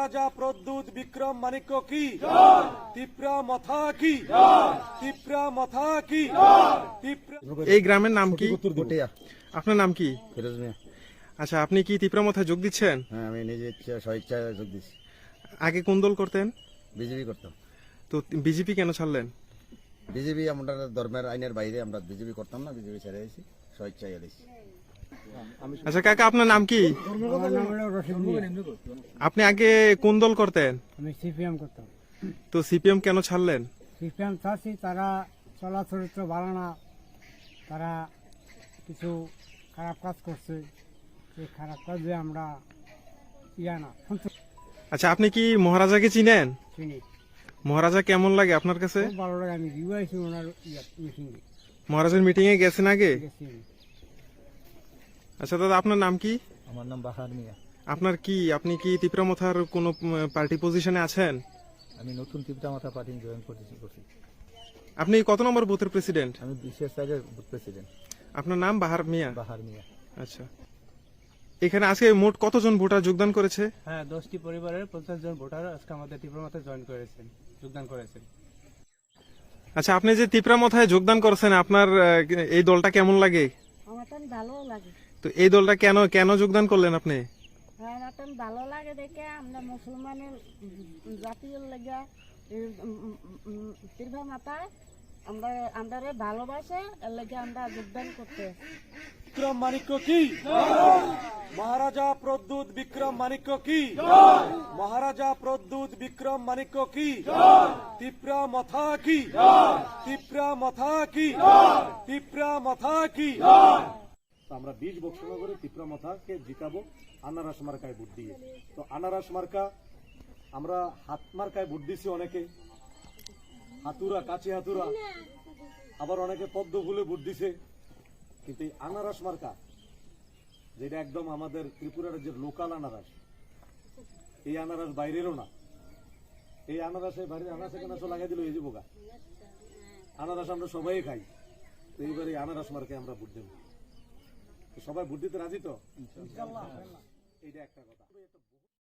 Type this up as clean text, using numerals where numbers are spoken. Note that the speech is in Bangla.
মহারাজা প্রদ্যুৎ বিক্রম মাণিক্য কি তিপ্রা মথা কি তিপ্রা মথা কি এই গ্রামের নাম কি? আপনার নাম কি? ফিরোজ মিয়া। আচ্ছা, আপনি কি তিপ্রামথায় যোগ দিচ্ছেন? হ্যাঁ, আমি নিজে স্বেচ্ছায় যোগ দিচ্ছি। আগে কোন দল করতেন? বিজেপি করতাম। তো বিজেপি কেন ছাড়লেন? বিজেপি আমরা ধর্মের আইনের বাইরে আমরা বিজেপি করতাম না, বিজেপি ছেড়ে দিয়েছি, স্বেচ্ছায় এসেছি। আচ্ছা কাকা, আপনার নাম কি? আপনি আগে কোন দল করতেন? আমি সিপিএম করতাম। তো সিপিএম কেন ছাড়লেন? সিপিএম চাচ্ছি তারা চলাচরিত্র ভালো না, তারা কিছু খারাপ কাজ করছে, সেই খারাপ কাজে আমরা না আচ্ছা, আপনি কি মহারাজাকে চিনেন? চিনি। মহারাজা কেমন লাগে আপনার কাছে? খুব ভালো লাগে। আমি ভিউ আইছি ওনার মিটিংয়ে, মহারাজের মিটিং এ গেছেন আগে? গেছি আমি। আচ্ছা দাদা, আপনার নাম কি? আমার নাম বাহার মিয়া। আপনার কি, আপনি কি তিপ্রামথার কোন পার্টি পজিশনে আছেন? আমি নতুন তিপ্রামথা পার্টি জয়েন করছি। আপনি কত নম্বর বুথের প্রেসিডেন্ট? আমি বিশেষ সাইডের প্রেসিডেন্ট। আপনার নাম বাহার মিয়া? বাহার মিয়া। আচ্ছা, এখানে আজকে মোট কতজন ভোটার যোগদান করেছে? হ্যাঁ, 10টি পরিবারের 50 জন ভোটার আজকে আমাদের তিপ্রামথায় যোগদান করেছেন। আচ্ছা, আপনি যে তিপ্রামথায় যোগদান করেছেন, আপনার এই দলটা কেমন লাগে? আমার তো ভালো লাগে। তো এই দলটা কেন যোগদান করলেন আপনি? আমার তো ভালো লাগে দেখে আমরা মুসলমানের জাতীয় লেগা তিরভা মাতায় আমরা ভালোবাসে এর লেগে আমরা যোগদান করতে। বিক্রম মাণিক্য কি মহারাজা প্রদ্যুৎ বিক্রম মাণিক্য কি মহারাজা প্রদ্যুৎ বিক্রম মাণিক্য কি তিপ্রা মথা কি তিপ্রা মথা কি তিপ্রা মথা কি। আমরা 20 বক্সনগরে তিপ্রা মথাকে জিতাবো আনারস মার্কায় ভোট দিয়ে। তো আনারস মার্কা আমরা হাত মার্কায় ভোট দিছি, অনেকে হাতুরা কাছে হাতুরা, আবার অনেকে পদ্ম ফুলে ভোট দিছে। কিন্তু এই আনারস মার্কা যেটা একদম আমাদের ত্রিপুরা রাজ্যের লোকাল আনারস, এই আনারস বাইরেরও না। এই আনারসে বাইরের আনারসে কেনাসো লাগাই দিল এই যে বোকা আনারস আমরা সবাই খাই। তো এইবার এই আনারস মার্কায় আমরা ভোট দেব। সবাই ভোট দিতে রাজি তো? এইটা একটা কথা।